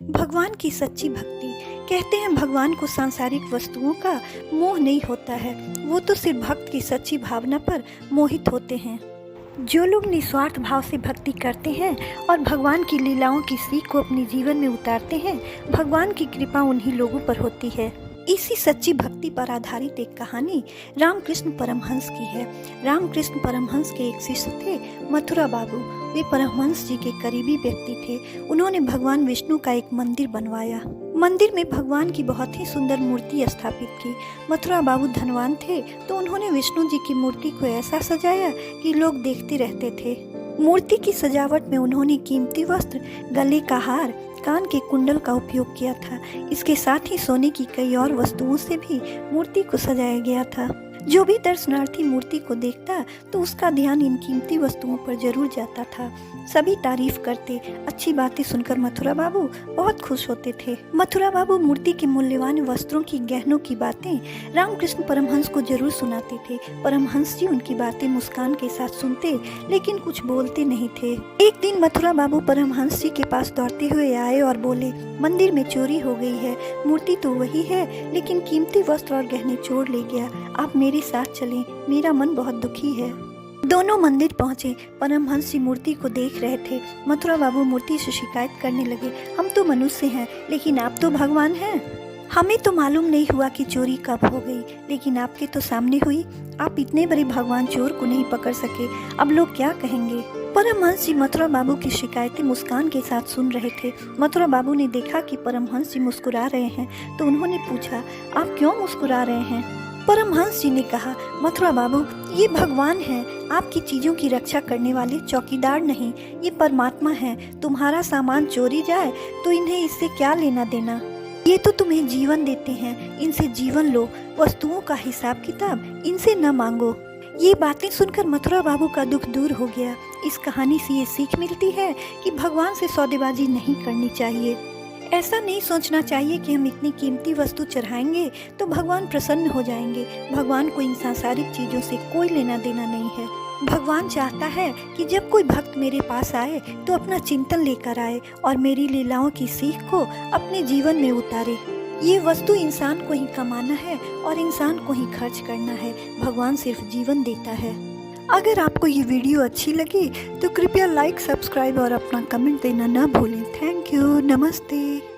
भगवान की सच्ची भक्ति। कहते हैं भगवान को सांसारिक वस्तुओं का मोह नहीं होता है, वो तो सिर्फ भक्त की सच्ची भावना पर मोहित होते हैं। जो लोग निस्वार्थ भाव से भक्ति करते हैं और भगवान की लीलाओं की सीख को अपने जीवन में उतारते हैं, भगवान की कृपा उन्हीं लोगों पर होती है। इसी सच्ची भक्ति पर आधारित एक कहानी रामकृष्ण परमहंस की है। रामकृष्ण परमहंस के एक शिष्य थे मथुरा बाबू। वे परमहंस जी के करीबी व्यक्ति थे। उन्होंने भगवान विष्णु का एक मंदिर बनवाया। मंदिर में भगवान की बहुत ही सुंदर मूर्ति स्थापित की। मथुरा बाबू धनवान थे, तो उन्होंने विष्णु जी की मूर्ति को ऐसा सजाया कि लोग देखते रहते थे। मूर्ति की सजावट में उन्होंने कीमती वस्त्र, गले का हार, कान के कुंडल का उपयोग किया था। इसके साथ ही सोने की कई और वस्तुओं से भी मूर्ति को सजाया गया था। जो भी दर्शनार्थी मूर्ति को देखता तो उसका ध्यान इन कीमती वस्तुओं पर जरूर जाता था। सभी तारीफ करते। अच्छी बातें सुनकर मथुरा बाबू बहुत खुश होते थे। मथुरा बाबू मूर्ति के मूल्यवान वस्त्रों की, गहनों की बातें रामकृष्ण परमहंस को जरूर सुनाते थे। परमहंस जी उनकी बातें मुस्कान के साथ सुनते, लेकिन कुछ बोलते नहीं थे। एक दिन मथुरा बाबू परमहंस जी के पास दौड़ते हुए आए और बोले, मंदिर में चोरी हो गई है। मूर्ति तो वही है, लेकिन कीमती वस्त्र और गहने चोर ले गया। आप मेरे साथ चलें, मेरा मन बहुत दुखी है। दोनों मंदिर पहुंचे। परमहंस जी मूर्ति को देख रहे थे। मथुरा बाबू मूर्ति से शिकायत करने लगे, हम तो मनुष्य हैं, लेकिन आप तो भगवान हैं। हमें तो मालूम नहीं हुआ कि चोरी कब हो गई, लेकिन आपके तो सामने हुई। आप इतने बड़े भगवान चोर को नहीं पकड़ सके, अब लोग क्या कहेंगे। परमहंस जी मथुरा बाबू की शिकायतें मुस्कान के साथ सुन रहे थे। मथुरा बाबू ने देखा कि परमहंस जी मुस्कुरा रहे हैं, तो उन्होंने पूछा, आप क्यों मुस्कुरा रहे हैं। परमहंस जी ने कहा, मथुरा बाबू, ये भगवान हैं, आपकी चीजों की रक्षा करने वाले चौकीदार नहीं, ये परमात्मा हैं। तुम्हारा सामान चोरी जाए तो इन्हें इससे क्या लेना देना। ये तो तुम्हें जीवन देते हैं, इनसे जीवन लो। वस्तुओं का हिसाब किताब इनसे न मांगो। ये बातें सुनकर मथुरा बाबू का दुख दूर हो गया। इस कहानी से ये सीख मिलती है कि भगवान से सौदेबाजी नहीं करनी चाहिए। ऐसा नहीं सोचना चाहिए कि हम इतनी कीमती वस्तु चढ़ाएंगे तो भगवान प्रसन्न हो जाएंगे। भगवान को इन सांसारिक चीज़ों से कोई लेना देना नहीं है। भगवान चाहता है कि जब कोई भक्त मेरे पास आए तो अपना चिंतन लेकर आए और मेरी लीलाओं की सीख को अपने जीवन में उतारे। ये वस्तु इंसान को ही कमाना है और इंसान को ही खर्च करना है। भगवान सिर्फ जीवन देता है। अगर आपको ये वीडियो अच्छी लगी तो कृपया लाइक, सब्सक्राइब और अपना कमेंट देना ना भूलें। Thank you. नमस्ते।